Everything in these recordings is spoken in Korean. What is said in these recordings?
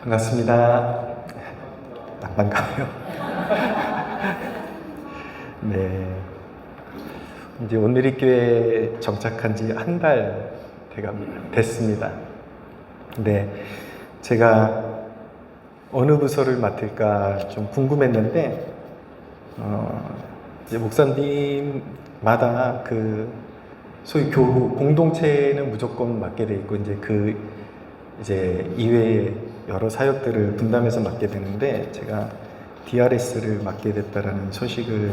반갑습니다. 안 반가워요. 네. 이제 온누리교회에 정착한 지 한 달 됐습니다. 네. 제가 어느 부서를 맡을까 좀 궁금했는데, 이제 목사님마다 소위 교우, 공동체는 무조건 맡게 돼 있고, 이제 이외에 여러 사역들을 분담해서 맡게 되는데, 제가 DRS를 맡게 됐다라는 소식을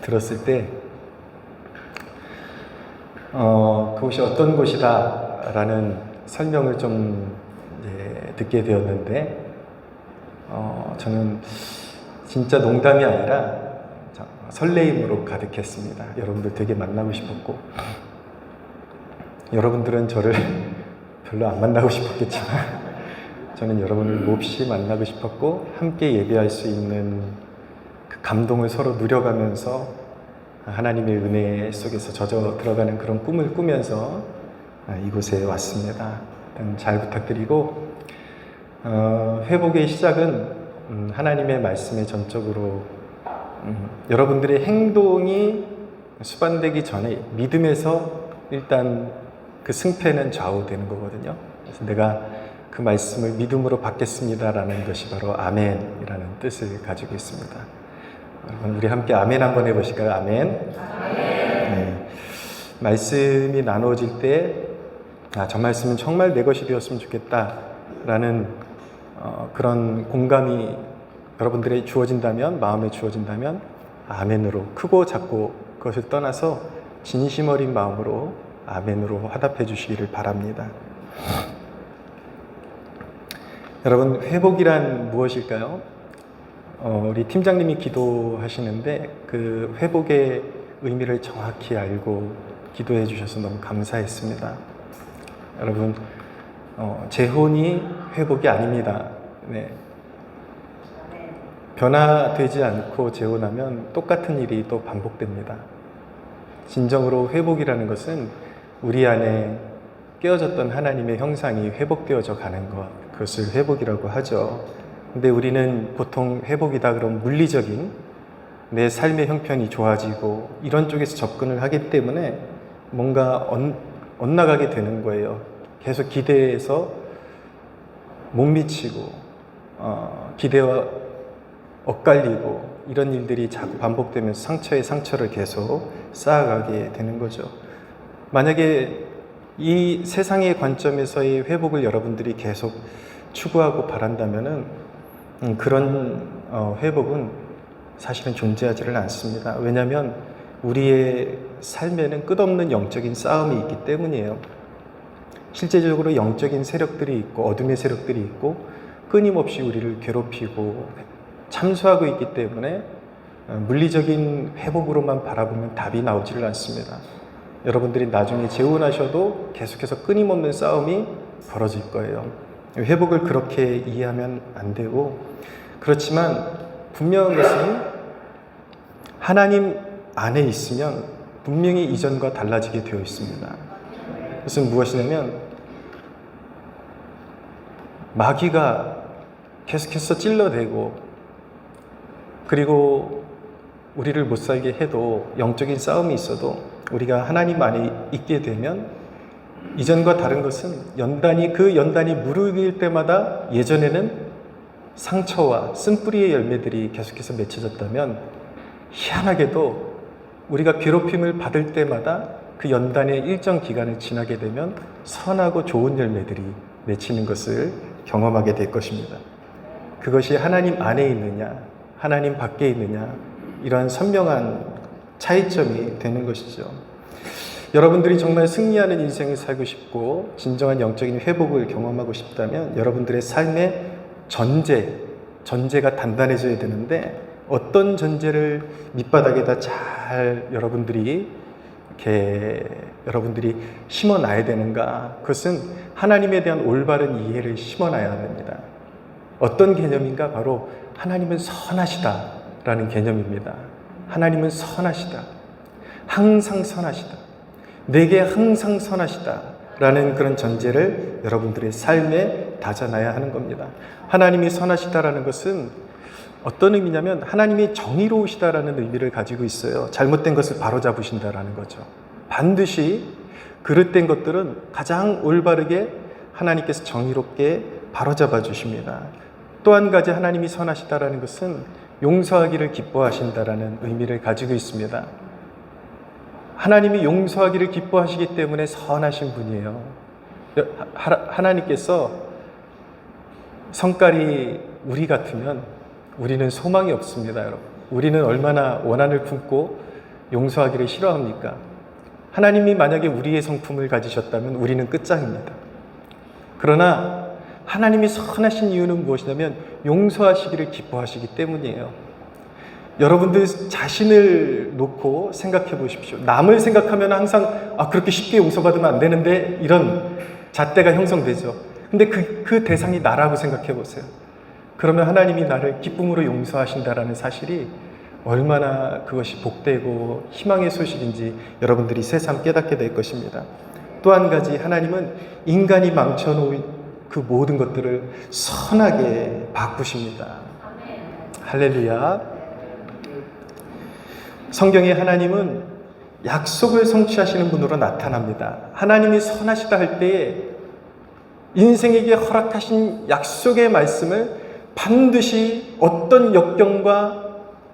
들었을 때, 그곳이 어떤 곳이다라는 설명을 좀 듣게 되었는데, 저는 진짜 농담이 아니라 설레임으로 가득했습니다. 여러분들 되게 만나고 싶었고, 여러분들은 저를 별로 안 만나고 싶었겠지만, 저는 여러분을 몹시 만나고 싶었고, 함께 예배할 수 있는 그 감동을 서로 누려가면서 하나님의 은혜 속에서 젖어 들어가는 그런 꿈을 꾸면서 이곳에 왔습니다. 일단 잘 부탁드리고, 회복의 시작은 하나님의 말씀에 전적으로 여러분들의 행동이 수반되기 전에 믿음에서 일단 그 승패는 좌우되는 거거든요. 그래서 내가 그 말씀을 믿음으로 받겠습니다라는 것이 바로 아멘이라는 뜻을 가지고 있습니다. 여러분, 우리 함께 아멘 한번 해보실까요? 아멘. 네. 말씀이 나누어질 때, 저 말씀은 정말 내 것이 되었으면 좋겠다라는 그런 공감이 여러분들에게 주어진다면, 마음에 주어진다면, 아멘으로 크고 작고 그것을 떠나서 진심 어린 마음으로 아멘으로 화답해 주시기를 바랍니다. 여러분, 회복이란 무엇일까요? 우리 팀장님이 기도하시는데 그 회복의 의미를 정확히 알고 기도해 주셔서 너무 감사했습니다. 여러분, 재혼이 회복이 아닙니다. 네. 변화되지 않고 재혼하면 똑같은 일이 또 반복됩니다. 진정으로 회복이라는 것은 우리 안에 깨어졌던 하나님의 형상이 회복되어져 가는 것, 그것을 회복이라고 하죠. 근데 우리는 보통 회복이다 그러면 물리적인 내 삶의 형편이 좋아지고 이런 쪽에서 접근을 하기 때문에 뭔가 엇나가게 되는 거예요. 계속 기대에서 못 미치고 기대와 엇갈리고 이런 일들이 자꾸 반복되면서 상처에 상처를 계속 쌓아가게 되는 거죠. 만약에 이 세상의 관점에서의 회복을 여러분들이 계속 추구하고 바란다면은 그런 회복은 사실은 존재하지를 않습니다. 왜냐하면 우리의 삶에는 끝없는 영적인 싸움이 있기 때문이에요. 실제적으로 영적인 세력들이 있고 어둠의 세력들이 있고 끊임없이 우리를 괴롭히고 참수하고 있기 때문에 물리적인 회복으로만 바라보면 답이 나오지를 않습니다. 여러분들이 나중에 재혼하셔도 계속해서 끊임없는 싸움이 벌어질 거예요. 회복을 그렇게 이해하면 안 되고, 그렇지만 분명한 것은 하나님 안에 있으면 분명히 이전과 달라지게 되어 있습니다. 그것은 무엇이냐면 마귀가 계속해서 찔러대고 그리고 우리를 못 살게 해도 영적인 싸움이 있어도 우리가 하나님 안에 있게 되면 이전과 다른 것은 그 연단이 무르익을 때마다 예전에는 상처와 쓴뿌리의 열매들이 계속해서 맺혀졌다면 희한하게도 우리가 괴롭힘을 받을 때마다 그 연단의 일정 기간을 지나게 되면 선하고 좋은 열매들이 맺히는 것을 경험하게 될 것입니다. 그것이 하나님 안에 있느냐, 하나님 밖에 있느냐, 이러한 선명한 차이점이 되는 것이죠. 여러분들이 정말 승리하는 인생을 살고 싶고 진정한 영적인 회복을 경험하고 싶다면 여러분들의 삶의 전제가 단단해져야 되는데, 어떤 전제를 밑바닥에다 잘 여러분들이 심어놔야 되는가? 그것은 하나님에 대한 올바른 이해를 심어놔야 됩니다. 어떤 개념인가? 바로 하나님은 선하시다라는 개념입니다. 하나님은 선하시다. 항상 선하시다. 내게 항상 선하시다라는 그런 전제를 여러분들의 삶에 다져놔야 하는 겁니다. 하나님이 선하시다라는 것은 어떤 의미냐면 하나님이 정의로우시다라는 의미를 가지고 있어요. 잘못된 것을 바로잡으신다라는 거죠. 반드시 그릇된 것들은 가장 올바르게 하나님께서 정의롭게 바로잡아 주십니다. 또 한 가지 하나님이 선하시다라는 것은 용서하기를 기뻐하신다라는 의미를 가지고 있습니다. 하나님이 용서하기를 기뻐하시기 때문에 선하신 분이에요. 하나님께서 성깔이 우리 같으면 우리는 소망이 없습니다, 여러분. 우리는 얼마나 원한을 품고 용서하기를 싫어합니까? 하나님이 만약에 우리의 성품을 가지셨다면 우리는 끝장입니다. 그러나 하나님이 선하신 이유는 무엇이냐면 용서하시기를 기뻐하시기 때문이에요. 여러분들 자신을 놓고 생각해 보십시오. 남을 생각하면 항상 그렇게 쉽게 용서받으면 안 되는데 이런 잣대가 형성되죠. 근데 그 대상이 나라고 생각해 보세요. 그러면 하나님이 나를 기쁨으로 용서하신다라는 사실이 얼마나 그것이 복되고 희망의 소식인지 여러분들이 새삼 깨닫게 될 것입니다. 또 한 가지, 하나님은 인간이 망쳐놓은 그 모든 것들을 선하게 바꾸십니다. 할렐루야. 성경에 하나님은 약속을 성취하시는 분으로 나타납니다. 하나님이 선하시다 할 때에 인생에게 허락하신 약속의 말씀을 반드시 어떤 역경과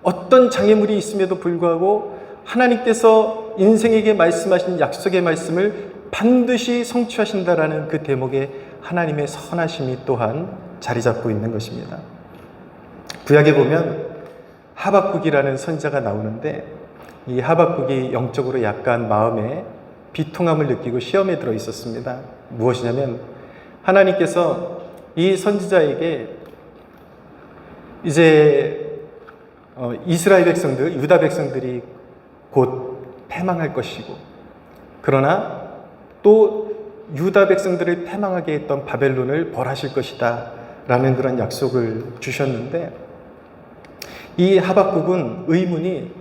어떤 장애물이 있음에도 불구하고 하나님께서 인생에게 말씀하신 약속의 말씀을 반드시 성취하신다라는 그 대목에 하나님의 선하심이 또한 자리 잡고 있는 것입니다. 구약에 보면 하박국이라는 선지자가 나오는데 이 하박국이 영적으로 약간 마음에 비통함을 느끼고 시험에 들어 있었습니다. 무엇이냐면 하나님께서 이 선지자에게 이제 이스라엘 백성들, 유다 백성들이 곧 패망할 것이고, 그러나 또 유다 백성들을 패망하게 했던 바벨론을 벌하실 것이다 라는 그런 약속을 주셨는데, 이 하박국은 의문이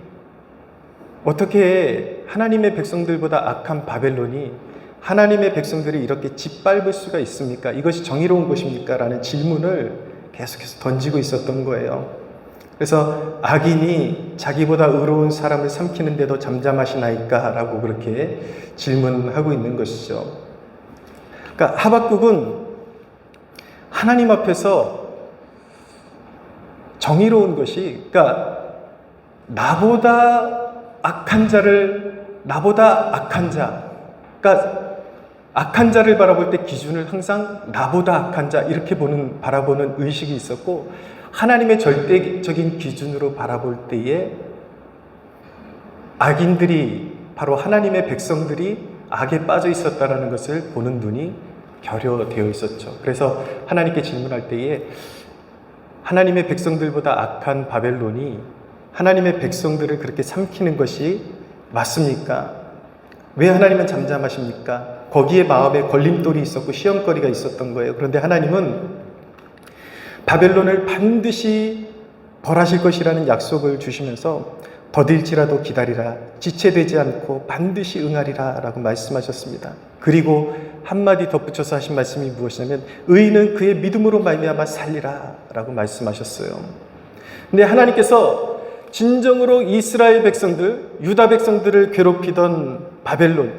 어떻게 하나님의 백성들보다 악한 바벨론이 하나님의 백성들이 이렇게 짓밟을 수가 있습니까? 이것이 정의로운 것입니까? 라는 질문을 계속해서 던지고 있었던 거예요. 그래서 악인이 자기보다 의로운 사람을 삼키는데도 잠잠하시나이까? 라고 그렇게 질문하고 있는 것이죠. 그러니까 하박국은 하나님 앞에서 정의로운 것이, 그러니까 나보다 악한 자, 그러니까 악한 자를 바라볼 때 기준을 항상 나보다 악한 자 이렇게 바라보는 의식이 있었고, 하나님의 절대적인 기준으로 바라볼 때에 악인들이 바로 하나님의 백성들이 악에 빠져 있었다라는 것을 보는 눈이 결여되어 있었죠. 그래서 하나님께 질문할 때에 하나님의 백성들보다 악한 바벨론이 하나님의 백성들을 그렇게 삼키는 것이 맞습니까? 왜 하나님은 잠잠하십니까? 거기에 마음에 걸림돌이 있었고 시험거리가 있었던 거예요. 그런데 하나님은 바벨론을 반드시 벌하실 것이라는 약속을 주시면서 더딜지라도 기다리라, 지체되지 않고 반드시 응하리라 라고 말씀하셨습니다. 그리고 한마디 덧붙여서 하신 말씀이 무엇이냐면 의인은 그의 믿음으로 말미암아 살리라 라고 말씀하셨어요. 근데 하나님께서 진정으로 이스라엘 백성들, 유다 백성들을 괴롭히던 바벨론,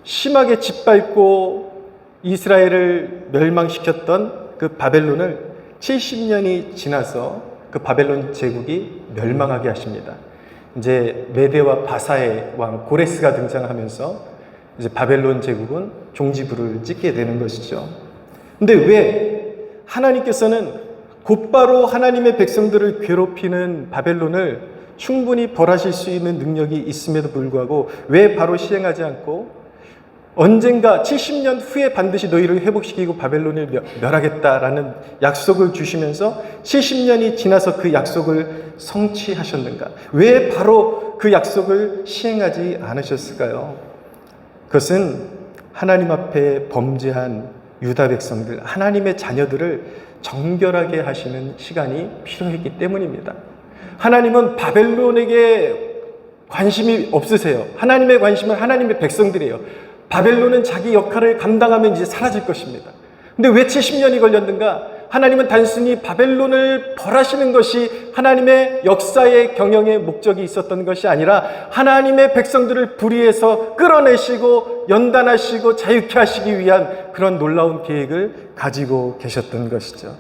심하게 짓밟고 이스라엘을 멸망시켰던 그 바벨론을 70년이 지나서 그 바벨론 제국이 멸망하게 하십니다. 이제 메대와 바사의 왕 고레스가 등장하면서 이제 바벨론 제국은 종지부를 찍게 되는 것이죠. 근데 왜 하나님께서는 곧바로 하나님의 백성들을 괴롭히는 바벨론을 충분히 벌하실 수 있는 능력이 있음에도 불구하고 왜 바로 시행하지 않고 언젠가 70년 후에 반드시 너희를 회복시키고 바벨론을 멸하겠다라는 약속을 주시면서 70년이 지나서 그 약속을 성취하셨는가? 왜 바로 그 약속을 시행하지 않으셨을까요? 그것은 하나님 앞에 범죄한 유다 백성들, 하나님의 자녀들을 정결하게 하시는 시간이 필요했기 때문입니다. 하나님은 바벨론에게 관심이 없으세요. 하나님의 관심은 하나님의 백성들이에요. 바벨론은 자기 역할을 감당하면 이제 사라질 것입니다. 근데 왜 70년이 걸렸는가? 하나님은 단순히 바벨론을 벌하시는 것이 하나님의 역사의 경영의 목적이 있었던 것이 아니라 하나님의 백성들을 불의에서 끌어내시고 연단하시고 자유케 하시기 위한 그런 놀라운 계획을 가지고 계셨던 것이죠.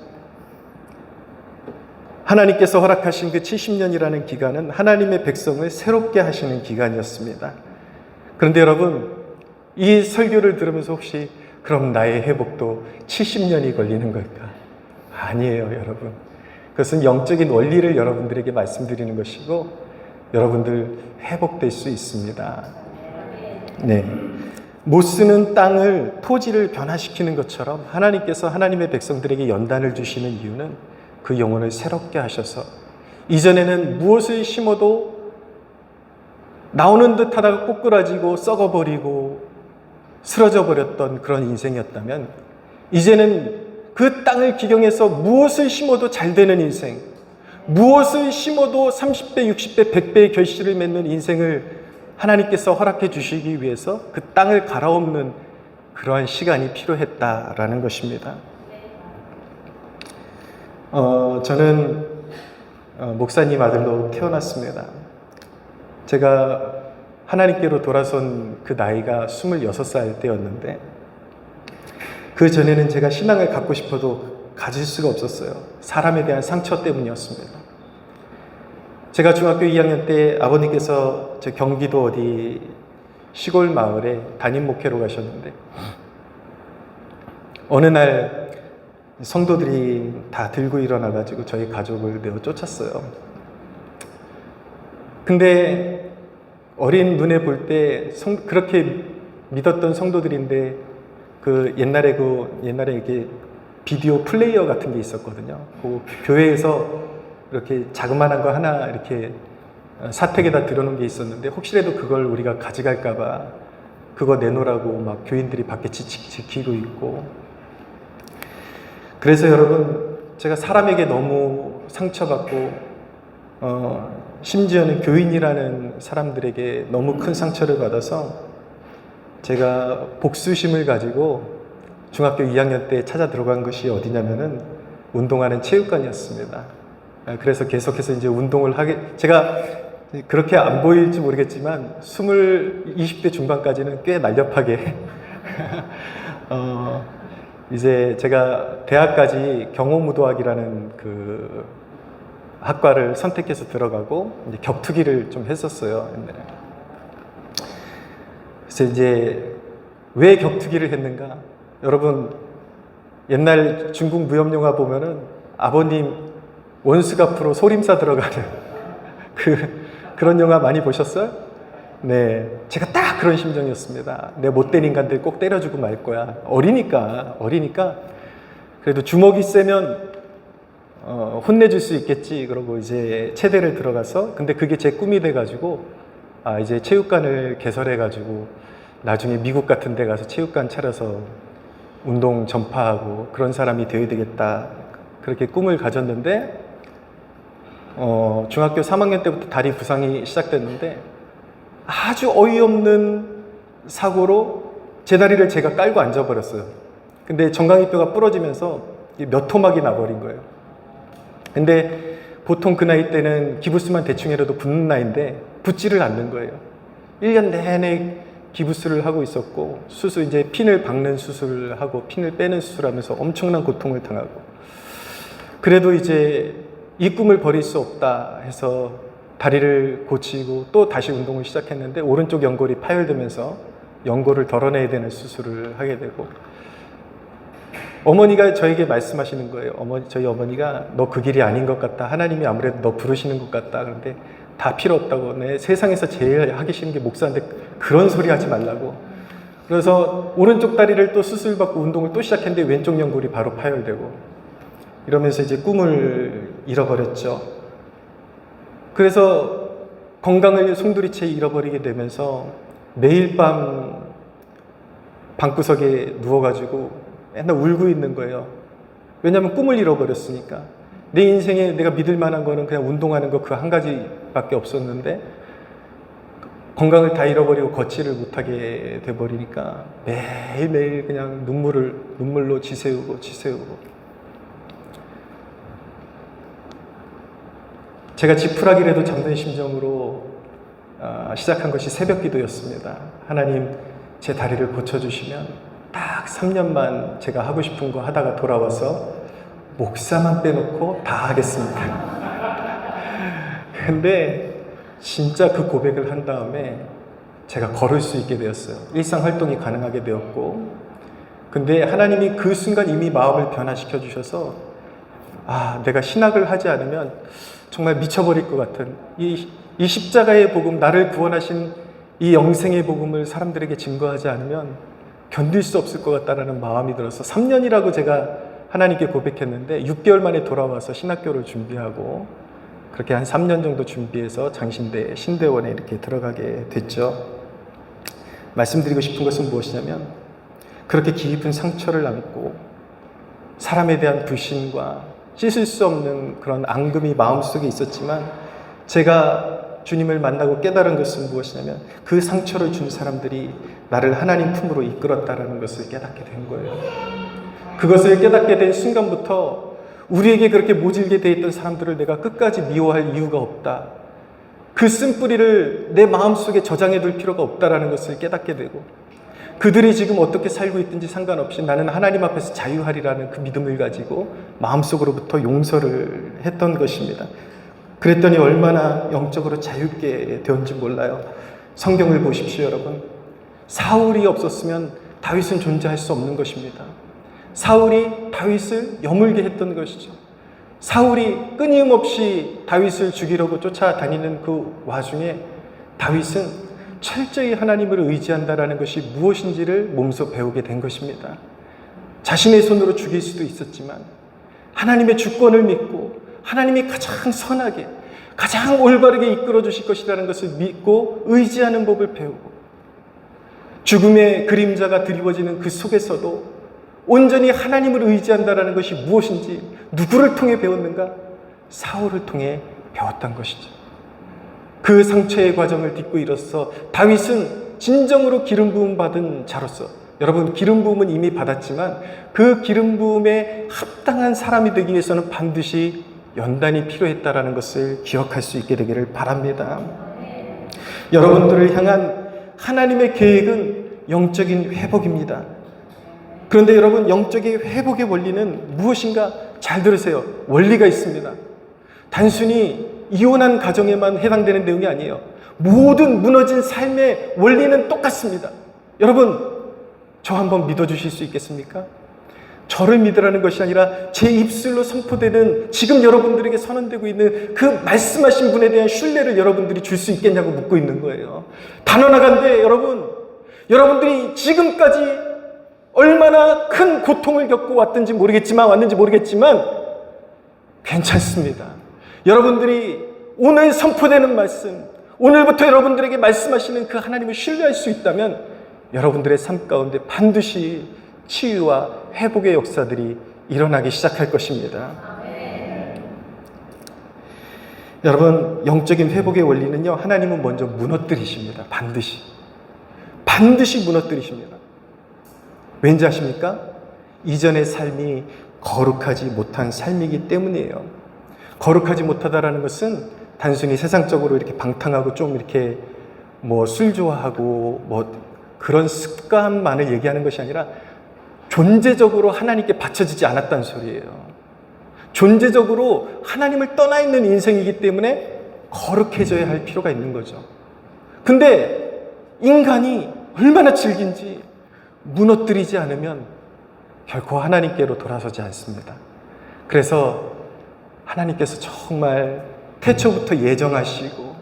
하나님께서 허락하신 그 70년이라는 기간은 하나님의 백성을 새롭게 하시는 기간이었습니다. 그런데 여러분, 이 설교를 들으면서 혹시 그럼 나의 회복도 70년이 걸리는 걸까? 아니에요, 여러분. 그것은 영적인 원리를 여러분들에게 말씀드리는 것이고 여러분들 회복될 수 있습니다. 네. 못 쓰는 땅을, 토지를 변화시키는 것처럼 하나님께서 하나님의 백성들에게 연단을 주시는 이유는 그 영혼을 새롭게 하셔서 이전에는 무엇을 심어도 나오는 듯 하다가 꼬꾸라지고 썩어버리고 쓰러져 버렸던 그런 인생이었다면 이제는 그 땅을 기경해서 무엇을 심어도 잘 되는 인생, 무엇을 심어도 30배, 60배, 100배의 결실을 맺는 인생을 하나님께서 허락해 주시기 위해서 그 땅을 갈아엎는 그러한 시간이 필요했다라는 것입니다. 저는 목사님 아들로 태어났습니다. 제가 하나님께로 돌아선 그 나이가 26살 때였는데 그 전에는 제가 신앙을 갖고 싶어도 가질 수가 없었어요. 사람에 대한 상처 때문이었습니다. 제가 중학교 2학년 때 아버님께서 저 경기도 어디 시골 마을에 담임 목회로 가셨는데 어느 날 성도들이 다 들고 일어나가지고 저희 가족을 내어 쫓았어요. 근데 어린 눈에 볼 때 그렇게 믿었던 성도들인데 옛날에 이렇게 비디오 플레이어 같은 게 있었거든요. 그 교회에서 이렇게 자그마한 거 하나 이렇게 사택에다 들어놓은 게 있었는데 혹시라도 그걸 우리가 가져갈까봐 그거 내놓으라고 막 교인들이 밖에 지키고 있고. 그래서 여러분, 제가 사람에게 너무 상처받고 심지어는 교인이라는 사람들에게 너무 큰 상처를 받아서 제가 복수심을 가지고 중학교 2학년 때 찾아 들어간 것이 어디냐면은 운동하는 체육관이었습니다. 그래서 계속해서 이제 운동을 제가 그렇게 안 보일지 모르겠지만 20대 중반까지는 꽤 날렵하게 이제 제가 대학까지 경호무도학이라는 그 학과를 선택해서 들어가고 이제 격투기를 좀 했었어요, 옛날에. 그래서 이제 왜 격투기를 했는가? 여러분, 옛날 중국 무협영화 보면은 아버님 원수 갚으러 소림사 들어가는 그런 영화 많이 보셨어요? 네, 제가 딱 그런 심정이었습니다. 내 못된 인간들 꼭 때려주고 말 거야. 어리니까 그래도 주먹이 세면 혼내줄 수 있겠지. 그러고 이제 체대를 들어가서, 근데 그게 제 꿈이 돼가지고 이제 체육관을 개설해가지고 나중에 미국 같은 데 가서 체육관 차려서 운동 전파하고 그런 사람이 되어야 되겠다. 그렇게 꿈을 가졌는데 중학교 3학년 때부터 다리 부상이 시작됐는데 아주 어이없는 사고로 제 다리를 제가 깔고 앉아버렸어요. 근데 정강이뼈가 부러지면서 몇 토막이 나버린 거예요. 근데 보통 그 나이 때는 기부스만 대충이라도 붓는 나이인데 붓지를 않는 거예요. 1년 내내 기부스를 하고 있었고, 이제 핀을 박는 수술을 하고 핀을 빼는 수술하면서 엄청난 고통을 당하고, 그래도 이제 이 꿈을 버릴 수 없다 해서 다리를 고치고 또 다시 운동을 시작했는데 오른쪽 연골이 파열되면서 연골을 덜어내야 되는 수술을 하게 되고, 어머니가 저에게 말씀하시는 거예요. 저희 어머니가 너 그 길이 아닌 것 같다. 하나님이 아무래도 너 부르시는 것 같다. 그런데 다 필요 없다고. 내 세상에서 제일 하기 싫은 게 목사인데 그런 소리 하지 말라고. 그래서 오른쪽 다리를 또 수술받고 운동을 또 시작했는데 왼쪽 연골이 바로 파열되고, 이러면서 이제 꿈을 잃어버렸죠. 그래서 건강을 송두리째 잃어버리게 되면서 매일 밤 방구석에 누워가지고 맨날 울고 있는 거예요. 왜냐하면 꿈을 잃어버렸으니까. 내 인생에 내가 믿을 만한 거는 그냥 운동하는 거 그 한 가지밖에 없었는데 건강을 다 잃어버리고 걷지를 못하게 돼버리니까 매일매일 그냥 눈물로 지새우고 제가 지푸라기라도 잡는 심정으로 시작한 것이 새벽 기도였습니다. 하나님, 제 다리를 고쳐주시면 딱 3년만 제가 하고 싶은 거 하다가 돌아와서 목사만 빼놓고 다 하겠습니다. 근데 진짜 그 고백을 한 다음에 제가 걸을 수 있게 되었어요. 일상활동이 가능하게 되었고, 근데 하나님이 그 순간 이미 마음을 변화시켜 주셔서 내가 신학을 하지 않으면 정말 미쳐버릴 것 같은 이 십자가의 복음, 나를 구원하신 이 영생의 복음을 사람들에게 증거하지 않으면 견딜 수 없을 것 같다는 마음이 들어서 3년이라고 제가 하나님께 고백했는데 6개월 만에 돌아와서 신학교를 준비하고 그렇게 한 3년 정도 준비해서 장신대 신대원에 이렇게 들어가게 됐죠. 말씀드리고 싶은 것은 무엇이냐면, 그렇게 깊은 상처를 안고 사람에 대한 불신과 씻을 수 없는 그런 앙금이 마음속에 있었지만, 제가 주님을 만나고 깨달은 것은 무엇이냐면, 그 상처를 준 사람들이 나를 하나님 품으로 이끌었다라는 것을 깨닫게 된 거예요. 그것을 깨닫게 된 순간부터 우리에게 그렇게 모질게 돼 있던 사람들을 내가 끝까지 미워할 이유가 없다. 그 쓴뿌리를 내 마음속에 저장해 둘 필요가 없다라는 것을 깨닫게 되고, 그들이 지금 어떻게 살고 있든지 상관없이 나는 하나님 앞에서 자유하리라는 그 믿음을 가지고 마음속으로부터 용서를 했던 것입니다. 그랬더니 얼마나 영적으로 자유롭게 되었는지 몰라요. 성경을 보십시오, 여러분. 사울이 없었으면 다윗은 존재할 수 없는 것입니다. 사울이 다윗을 여물게 했던 것이죠. 사울이 끊임없이 다윗을 죽이려고 쫓아다니는 그 와중에 다윗은 철저히 하나님을 의지한다라는 것이 무엇인지를 몸소 배우게 된 것입니다. 자신의 손으로 죽일 수도 있었지만 하나님의 주권을 믿고 하나님이 가장 선하게, 가장 올바르게 이끌어 주실 것이라는 것을 믿고 의지하는 법을 배우고, 죽음의 그림자가 드리워지는 그 속에서도 온전히 하나님을 의지한다라는 것이 무엇인지 누구를 통해 배웠는가? 사울을 통해 배웠던 것이죠. 그 상처의 과정을 딛고 이로써 다윗은 진정으로 기름 부음 받은 자로서, 여러분, 기름 부음은 이미 받았지만 그 기름 부음에 합당한 사람이 되기 위해서는 반드시 연단이 필요했다라는 것을 기억할 수 있게 되기를 바랍니다. 여러분들을 향한 하나님의 계획은 영적인 회복입니다. 그런데 여러분, 영적인 회복의 원리는 무엇인가? 잘 들으세요. 원리가 있습니다. 단순히 이혼한 가정에만 해당되는 내용이 아니에요. 모든 무너진 삶의 원리는 똑같습니다. 여러분, 저 한번 믿어주실 수 있겠습니까? 저를 믿으라는 것이 아니라 제 입술로 선포되는, 지금 여러분들에게 선언되고 있는 그 말씀하신 분에 대한 신뢰를 여러분들이 줄 수 있겠냐고 묻고 있는 거예요. 단언하건대 여러분들이 지금까지 얼마나 큰 고통을 겪고 왔는지 모르겠지만 괜찮습니다. 여러분들이 오늘 선포되는 말씀, 오늘부터 여러분들에게 말씀하시는 그 하나님을 신뢰할 수 있다면 여러분들의 삶 가운데 반드시 치유와 회복의 역사들이 일어나기 시작할 것입니다. 여러분, 영적인 회복의 원리는요, 하나님은 먼저 무너뜨리십니다. 반드시 무너뜨리십니다. 왠지 아십니까? 이전의 삶이 거룩하지 못한 삶이기 때문이에요. 거룩하지 못하다라는 것은 단순히 세상적으로 이렇게 방탕하고 좀 이렇게 술 좋아하고 그런 습관만을 얘기하는 것이 아니라 존재적으로 하나님께 바쳐지지 않았다는 소리예요. 존재적으로 하나님을 떠나 있는 인생이기 때문에 거룩해져야 할 필요가 있는 거죠. 근데 인간이 얼마나 질긴지 무너뜨리지 않으면 결코 하나님께로 돌아서지 않습니다. 그래서 하나님께서 정말 태초부터 예정하시고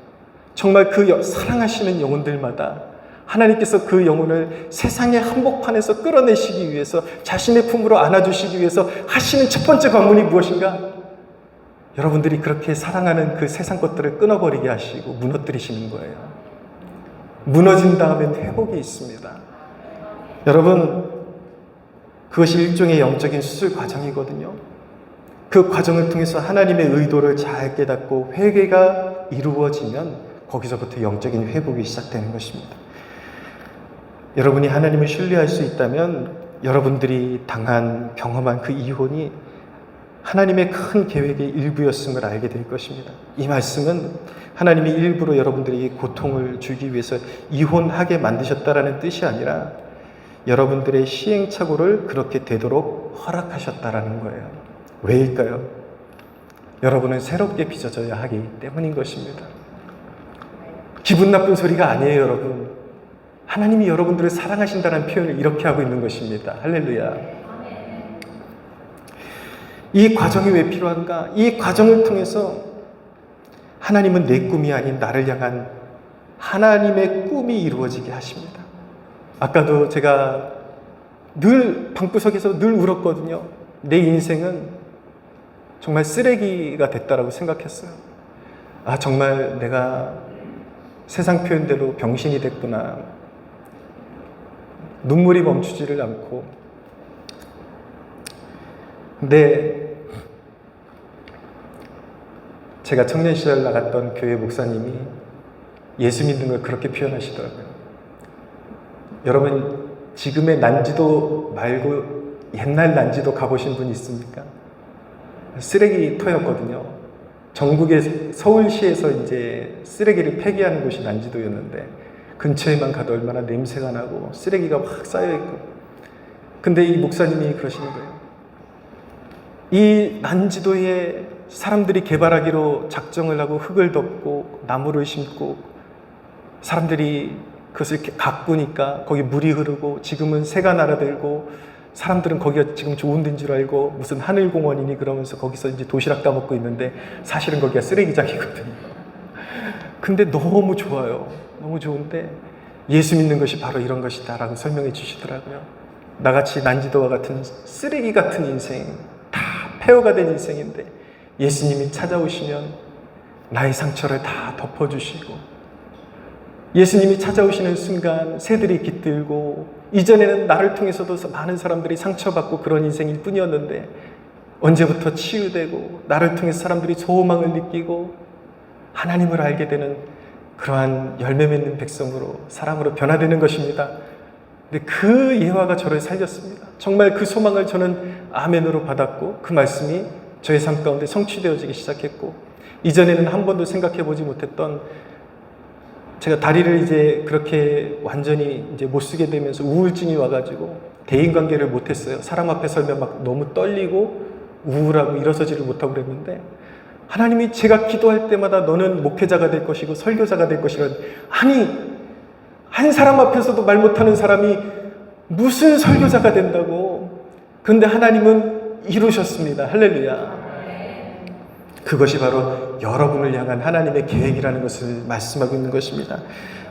정말 그 사랑하시는 영혼들마다 하나님께서 그 영혼을 세상의 한복판에서 끌어내시기 위해서, 자신의 품으로 안아주시기 위해서 하시는 첫 번째 관문이 무엇인가? 여러분들이 그렇게 사랑하는 그 세상 것들을 끊어버리게 하시고 무너뜨리시는 거예요. 무너진 다음엔 회복이 있습니다. 여러분, 그것이 일종의 영적인 수술 과정이거든요. 그 과정을 통해서 하나님의 의도를 잘 깨닫고 회개가 이루어지면 거기서부터 영적인 회복이 시작되는 것입니다. 여러분이 하나님을 신뢰할 수 있다면 여러분들이 경험한 그 이혼이 하나님의 큰 계획의 일부였음을 알게 될 것입니다. 이 말씀은 하나님이 일부러 여러분들에게 고통을 주기 위해서 이혼하게 만드셨다라는 뜻이 아니라 여러분들의 시행착오를 그렇게 되도록 허락하셨다라는 거예요. 왜일까요? 여러분은 새롭게 빚어져야 하기 때문인 것입니다. 기분 나쁜 소리가 아니에요, 여러분. 하나님이 여러분들을 사랑하신다는 표현을 이렇게 하고 있는 것입니다. 할렐루야. 이 과정이 왜 필요한가? 이 과정을 통해서 하나님은 내 꿈이 아닌 나를 향한 하나님의 꿈이 이루어지게 하십니다. 아까도 제가 늘 방구석에서 늘 울었거든요. 내 인생은 정말 쓰레기가 됐다라고 생각했어요. 아, 정말 내가 세상 표현대로 병신이 됐구나. 눈물이 멈추지를 않고. 근데 제가 청년 시절 나갔던 교회 목사님이 예수 믿는 걸 그렇게 표현하시더라고요. 여러분, 지금의 난지도 말고 옛날 난지도 가보신 분 있습니까? 쓰레기터였거든요. 전국의 서울시에서 이제 쓰레기를 폐기하는 곳이 난지도였는데 근처에만 가도 얼마나 냄새가 나고 쓰레기가 확 쌓여있고. 근데 이 목사님이 그러시는 거예요. 이 난지도에 사람들이 개발하기로 작정을 하고 흙을 덮고 나무를 심고 사람들이 그것을 가꾸니까 거기 물이 흐르고 지금은 새가 날아들고 사람들은 거기가 지금 좋은 데인 줄 알고 무슨 하늘공원이니 그러면서 거기서 이제 도시락 따먹고 있는데 사실은 거기가 쓰레기장이거든요. 근데 너무 좋아요. 너무 좋은데 예수 믿는 것이 바로 이런 것이다 라고 설명해 주시더라고요. 나같이 난지도와 같은 쓰레기 같은 인생, 다 폐허가 된 인생인데 예수님이 찾아오시면 나의 상처를 다 덮어주시고 예수님이 찾아오시는 순간 새들이 깃들고 이전에는 나를 통해서도 많은 사람들이 상처받고 그런 인생일 뿐이었는데 언제부터 치유되고 나를 통해서 사람들이 소망을 느끼고 하나님을 알게 되는 그러한 열매 맺는 백성으로 사람으로 변화되는 것입니다. 근데 그 예화가 저를 살렸습니다. 정말 그 소망을 저는 아멘으로 받았고 그 말씀이 저의 삶 가운데 성취되어지기 시작했고 이전에는 한 번도 생각해 보지 못했던 제가 다리를 이제 그렇게 완전히 이제 못 쓰게 되면서 우울증이 와가지고 대인관계를 못했어요. 사람 앞에 설면 막 너무 떨리고 우울하고 일어서지를 못하고 그랬는데 하나님이 제가 기도할 때마다 너는 목회자가 될 것이고 설교자가 될 것이라는 아니 한 사람 앞에서도 말 못하는 사람이 무슨 설교자가 된다고. 그런데 하나님은 이루셨습니다. 할렐루야. 그것이 바로 여러분을 향한 하나님의 계획이라는 것을 말씀하고 있는 것입니다.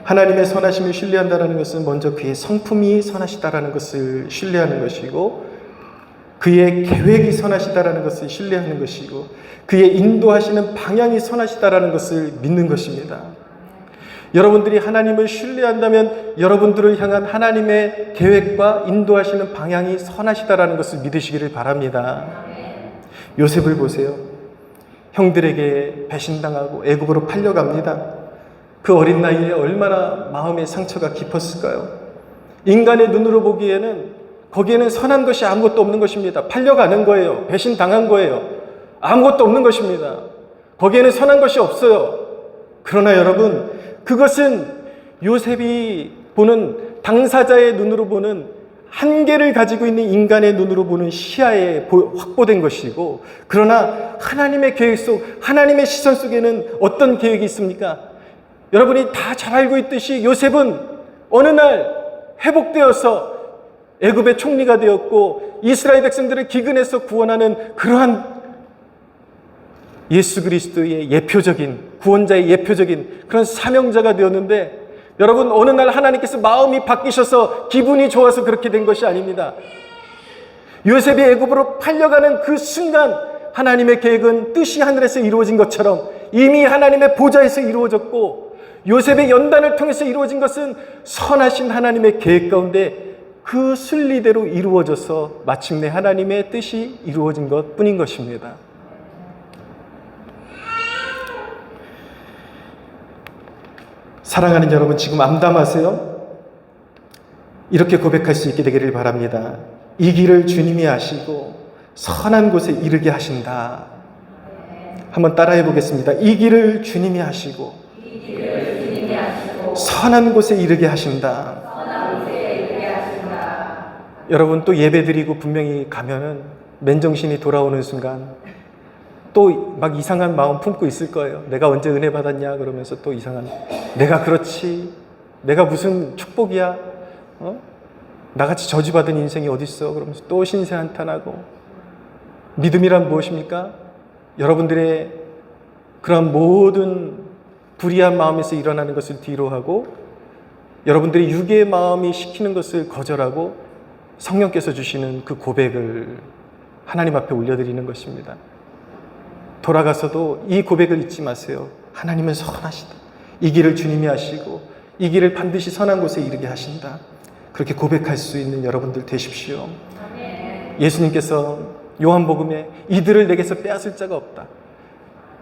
하나님의 선하심을 신뢰한다는 것은 먼저 그의 성품이 선하시다라는 것을 신뢰하는 것이고 그의 계획이 선하시다라는 것을 신뢰하는 것이고 그의 인도하시는 방향이 선하시다라는 것을 믿는 것입니다. 여러분들이 하나님을 신뢰한다면 여러분들을 향한 하나님의 계획과 인도하시는 방향이 선하시다라는 것을 믿으시기를 바랍니다. 요셉을 보세요. 형들에게 배신당하고 애굽으로 팔려갑니다. 그 어린 나이에 얼마나 마음의 상처가 깊었을까요? 인간의 눈으로 보기에는 거기에는 선한 것이 아무것도 없는 것입니다. 팔려가는 거예요. 배신당한 거예요. 아무것도 없는 것입니다. 거기에는 선한 것이 없어요. 그러나 여러분, 그것은 요셉이 보는 당사자의 눈으로 보는 한계를 가지고 있는 인간의 눈으로 보는 시야에 확보된 것이고 그러나 하나님의 계획 속 하나님의 시선 속에는 어떤 계획이 있습니까? 여러분이 다 잘 알고 있듯이 요셉은 어느 날 회복되어서 애굽의 총리가 되었고 이스라엘 백성들을 기근에서 구원하는 그러한 예수 그리스도의 예표적인 구원자의 예표적인 그런 사명자가 되었는데 여러분 어느 날 하나님께서 마음이 바뀌셔서 기분이 좋아서 그렇게 된 것이 아닙니다. 요셉이 애굽으로 팔려가는 그 순간 하나님의 계획은 뜻이 하늘에서 이루어진 것처럼 이미 하나님의 보좌에서 이루어졌고 요셉의 연단을 통해서 이루어진 것은 선하신 하나님의 계획 가운데 그 순리대로 이루어져서 마침내 하나님의 뜻이 이루어진 것 뿐인 것입니다. 사랑하는 여러분, 지금 암담하세요? 이렇게 고백할 수 있게 되기를 바랍니다. 이 길을 주님이 아시고 선한 곳에 이르게 하신다. 한번 따라해 보겠습니다. 이 길을 주님이 하시고 선한 곳에 이르게 하신다. 여러분, 또 예배드리고 분명히 가면은 맨정신이 돌아오는 순간 또 막 이상한 마음 품고 있을 거예요. 내가 언제 은혜 받았냐 그러면서 또 이상한, 내가 그렇지, 내가 무슨 축복이야, 나같이 저주받은 인생이 어딨어 그러면서 또 신세 한탄하고. 믿음이란 무엇입니까? 여러분들의 그런 모든 불의한 마음에서 일어나는 것을 뒤로하고 여러분들의 육의 마음이 시키는 것을 거절하고 성령께서 주시는 그 고백을 하나님 앞에 올려드리는 것입니다. 돌아가서도 이 고백을 잊지 마세요. 하나님은 선하시다. 이 길을 주님이 하시고 이 길을 반드시 선한 곳에 이르게 하신다. 그렇게 고백할 수 있는 여러분들 되십시오. 예수님께서 요한복음에 이들을 내게서 빼앗을 자가 없다.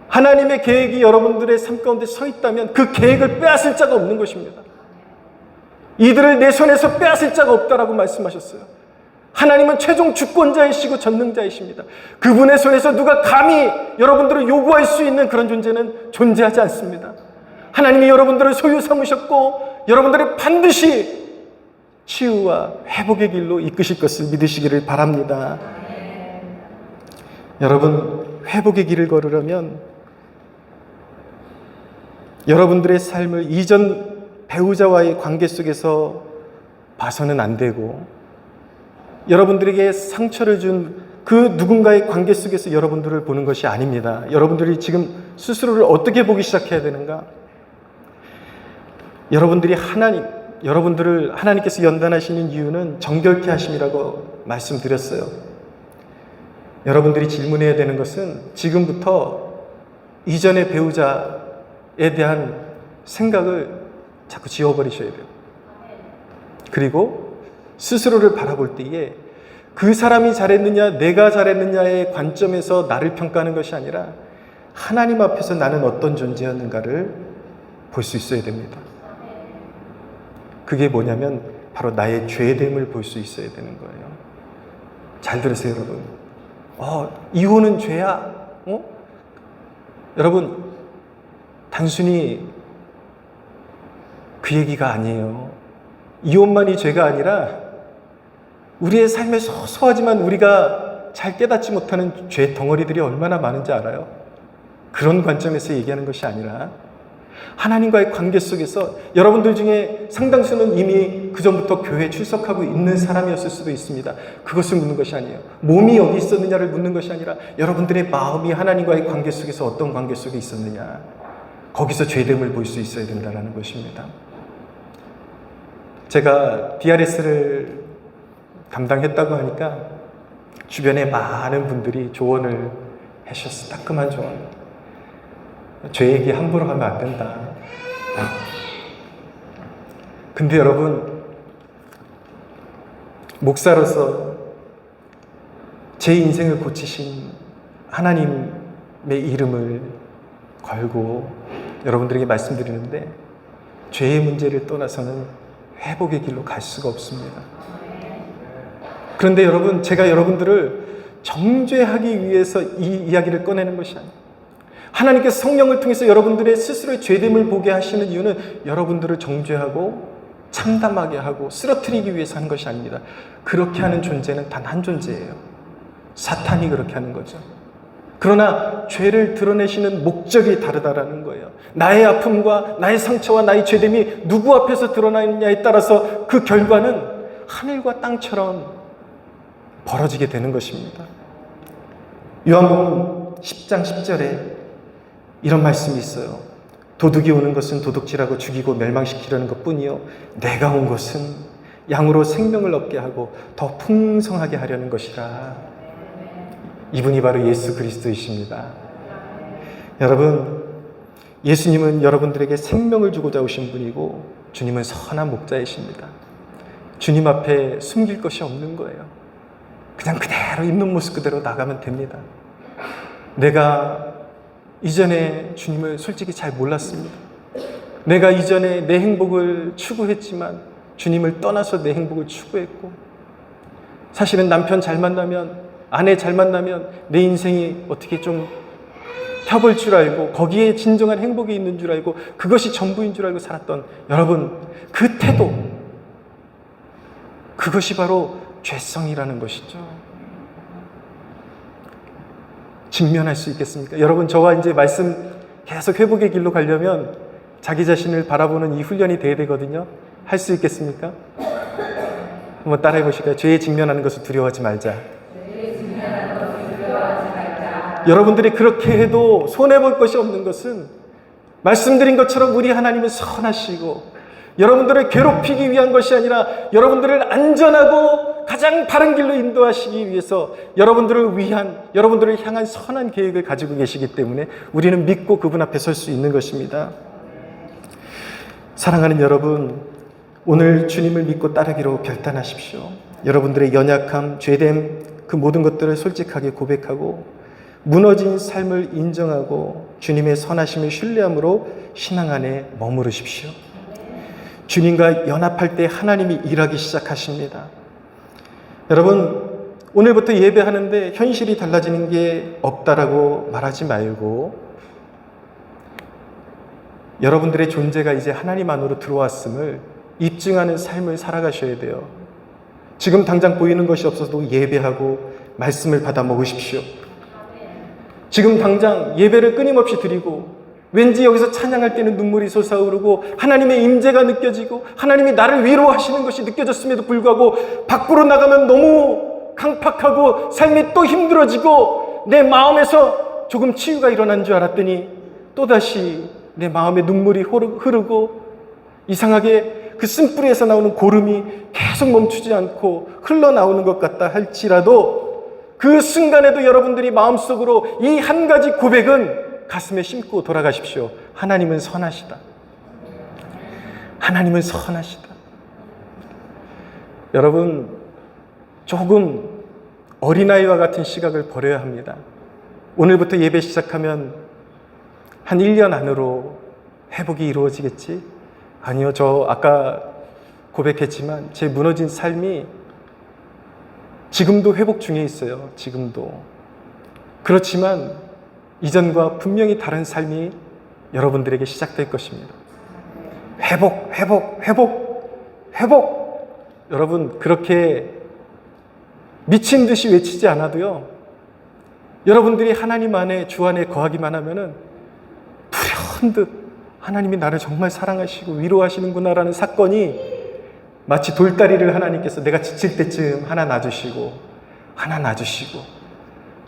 하나님의 계획이 여러분들의 삶 가운데 서 있다면 그 계획을 빼앗을 자가 없는 것입니다. 이들을 내 손에서 빼앗을 자가 없다라고 말씀하셨어요. 하나님은 최종 주권자이시고 전능자이십니다. 그분의 손에서 누가 감히 여러분들을 요구할 수 있는 그런 존재는 존재하지 않습니다. 하나님이 여러분들을 소유 삼으셨고 여러분들을 반드시 치유와 회복의 길로 이끄실 것을 믿으시기를 바랍니다. 여러분, 회복의 길을 걸으려면 여러분들의 삶을 이전 배우자와의 관계 속에서 봐서는 안 되고 여러분들에게 상처를 준 그 누군가의 관계 속에서 여러분들을 보는 것이 아닙니다. 여러분들이 지금 스스로를 어떻게 보기 시작해야 되는가? 여러분들을 하나님께서 연단하시는 이유는 정결케 하심이라고 말씀드렸어요. 여러분들이 질문해야 되는 것은 지금부터 이전의 배우자에 대한 생각을 자꾸 지워버리셔야 돼요. 그리고 스스로를 바라볼 때에 그 사람이 잘했느냐, 내가 잘했느냐의 관점에서 나를 평가하는 것이 아니라 하나님 앞에서 나는 어떤 존재였는가를 볼 수 있어야 됩니다. 그게 뭐냐면 바로 나의 죄됨을 볼 수 있어야 되는 거예요. 잘 들으세요, 여러분. 이혼은 죄야? 여러분, 단순히 그 얘기가 아니에요. 이혼만이 죄가 아니라 우리의 삶에 소소하지만 우리가 잘 깨닫지 못하는 죄 덩어리들이 얼마나 많은지 알아요? 그런 관점에서 얘기하는 것이 아니라 하나님과의 관계 속에서 여러분들 중에 상당수는 이미 그전부터 교회에 출석하고 있는 사람이었을 수도 있습니다. 그것을 묻는 것이 아니에요. 몸이 여기 있었느냐를 묻는 것이 아니라 여러분들의 마음이 하나님과의 관계 속에서 어떤 관계 속에 있었느냐, 거기서 죄됨을 볼 수 있어야 된다는 것입니다. 제가 DRS를 담당했다고 하니까 주변에 많은 분들이 조언을 하셨어요. 따끔한 조언. 죄 얘기 함부로 하면 안 된다. 근데 여러분, 목사로서 제 인생을 고치신 하나님의 이름을 걸고 여러분들에게 말씀드리는데 죄의 문제를 떠나서는 회복의 길로 갈 수가 없습니다. 그런데 여러분, 제가 여러분들을 정죄하기 위해서 이 이야기를 꺼내는 것이 아니에요. 하나님께서 성령을 통해서 여러분들의 스스로의 죄됨을 보게 하시는 이유는 여러분들을 정죄하고 참담하게 하고 쓰러뜨리기 위해서 하는 것이 아닙니다. 그렇게 하는 존재는 단 한 존재예요. 사탄이 그렇게 하는 거죠. 그러나 죄를 드러내시는 목적이 다르다라는 거예요. 나의 아픔과 나의 상처와 나의 죄됨이 누구 앞에서 드러나느냐에 따라서 그 결과는 하늘과 땅처럼 벌어지게 되는 것입니다. 요한복음 10장 10절에 이런 말씀이 있어요. 도둑이 오는 것은 도둑질하고 죽이고 멸망시키려는 것뿐이요, 내가 온 것은 양으로 생명을 얻게 하고 더 풍성하게 하려는 것이라. 이분이 바로 예수 그리스도이십니다. 여러분, 예수님은 여러분들에게 생명을 주고자 오신 분이고 주님은 선한 목자이십니다. 주님 앞에 숨길 것이 없는 거예요. 그냥 그대로 있는 모습 그대로 나가면 됩니다. 내가 이전에 주님을 솔직히 잘 몰랐습니다. 내가 이전에 내 행복을 추구했지만 주님을 떠나서 내 행복을 추구했고, 사실은 남편 잘 만나면, 아내 잘 만나면 내 인생이 어떻게 좀 펴볼 줄 알고 거기에 진정한 행복이 있는 줄 알고 그것이 전부인 줄 알고 살았던 여러분, 그 태도, 그것이 바로 죄성이라는 것이죠. 직면할 수 있겠습니까? 여러분, 저와 이제 말씀 계속 회복의 길로 가려면 자기 자신을 바라보는 이 훈련이 돼야 되거든요. 할 수 있겠습니까? 한번 따라해 보실까요? 죄에 직면하는 것을 두려워하지 말자. 여러분들이 그렇게 해도 손해볼 것이 없는 것은, 말씀드린 것처럼 우리 하나님은 선하시고 여러분들을 괴롭히기 위한 것이 아니라 여러분들을 안전하고 가장 바른 길로 인도하시기 위해서 여러분들을 위한, 여러분들을 향한 선한 계획을 가지고 계시기 때문에 우리는 믿고 그분 앞에 설 수 있는 것입니다. 사랑하는 여러분, 오늘 주님을 믿고 따르기로 결단하십시오. 여러분들의 연약함, 죄됨, 그 모든 것들을 솔직하게 고백하고 무너진 삶을 인정하고 주님의 선하심을 신뢰함으로 신앙 안에 머무르십시오. 주님과 연합할 때 하나님이 일하기 시작하십니다. 여러분, 오늘부터 예배하는데 현실이 달라지는 게 없다라고 말하지 말고, 여러분들의 존재가 이제 하나님 안으로 들어왔음을 입증하는 삶을 살아가셔야 돼요. 지금 당장 보이는 것이 없어도 예배하고 말씀을 받아 먹으십시오. 지금 당장 예배를 끊임없이 드리고 왠지 여기서 찬양할 때는 눈물이 솟아오르고 하나님의 임재가 느껴지고 하나님이 나를 위로하시는 것이 느껴졌음에도 불구하고 밖으로 나가면 너무 강팍하고 삶이 또 힘들어지고 내 마음에서 조금 치유가 일어난 줄 알았더니 또다시 내 마음에 눈물이 흐르고 이상하게 그 쓴뿌리에서 나오는 고름이 계속 멈추지 않고 흘러나오는 것 같다 할지라도 그 순간에도 여러분들이 마음속으로 이 한 가지 고백은 가슴에 심고 돌아가십시오. 하나님은 선하시다. 하나님은 선하시다. 여러분, 조금 어린아이와 같은 시각을 버려야 합니다. 오늘부터 예배 시작하면 한 1년 안으로 회복이 이루어지겠지? 아니요, 저 아까 고백했지만 제 무너진 삶이 지금도 회복 중에 있어요. 지금도. 그렇지만 이전과 분명히 다른 삶이 여러분들에게 시작될 것입니다. 회복, 회복, 회복, 회복. 여러분, 그렇게 미친 듯이 외치지 않아도요, 여러분들이 하나님 안에, 주 안에 거하기만 하면은 두려운 듯 하나님이 나를 정말 사랑하시고 위로하시는구나라는 사건이 마치 돌다리를 하나님께서 내가 지칠 때쯤 하나 놔주시고 하나 놔주시고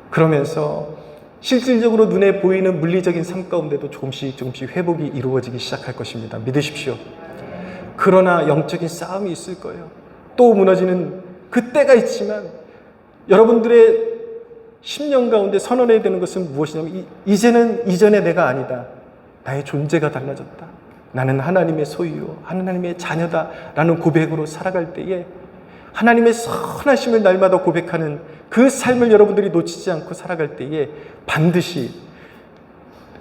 그러면서 실질적으로 눈에 보이는 물리적인 삶 가운데도 조금씩 회복이 이루어지기 시작할 것입니다. 믿으십시오. 그러나 영적인 싸움이 있을 거예요. 또 무너지는 그때가 있지만 여러분들의 심령 가운데 선언해야 되는 것은 무엇이냐면 이제는 이전의 내가 아니다. 나의 존재가 달라졌다. 나는 하나님의 소유요, 하나님의 자녀다 라는 고백으로 살아갈 때에 하나님의 선하심을 날마다 고백하는 그 삶을 여러분들이 놓치지 않고 살아갈 때에 반드시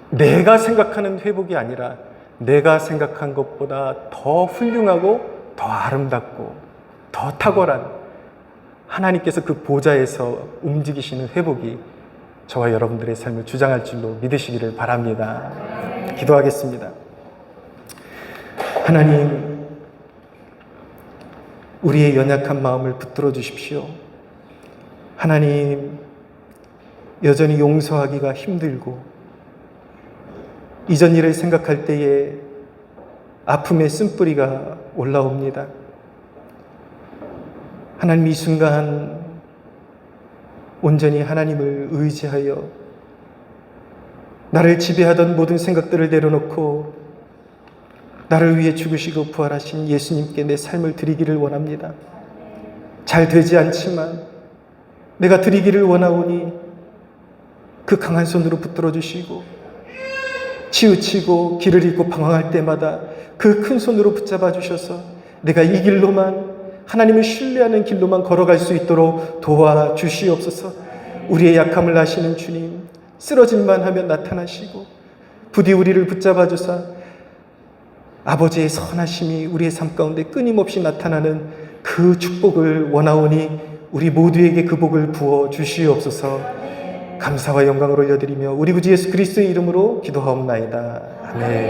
내가 생각하는 회복이 아니라 내가 생각한 것보다 더 훌륭하고 더 아름답고 더 탁월한 하나님께서 그 보좌에서 움직이시는 회복이 저와 여러분들의 삶을 주장할 줄로 믿으시기를 바랍니다. 기도하겠습니다. 하나님, 우리의 연약한 마음을 붙들어 주십시오. 하나님, 여전히 용서하기가 힘들고 이전 일을 생각할 때에 아픔의 쓴뿌리가 올라옵니다. 하나님, 이 순간 온전히 하나님을 의지하여 나를 지배하던 모든 생각들을 내려놓고 나를 위해 죽으시고 부활하신 예수님께 내 삶을 드리기를 원합니다. 잘 되지 않지만 내가 드리기를 원하오니 그 강한 손으로 붙들어 주시고 치우치고 길을 잃고 방황할 때마다 그 큰 손으로 붙잡아 주셔서 내가 이 길로만, 하나님을 신뢰하는 길로만 걸어갈 수 있도록 도와주시옵소서. 우리의 약함을 아시는 주님, 쓰러질만 하면 나타나시고 부디 우리를 붙잡아 주사 아버지의 선하심이 우리의 삶 가운데 끊임없이 나타나는 그 축복을 원하오니 우리 모두에게 그 복을 부어 주시옵소서. 감사와 영광을 올려드리며 우리 구주 예수 그리스도의 이름으로 기도하옵나이다. 아멘.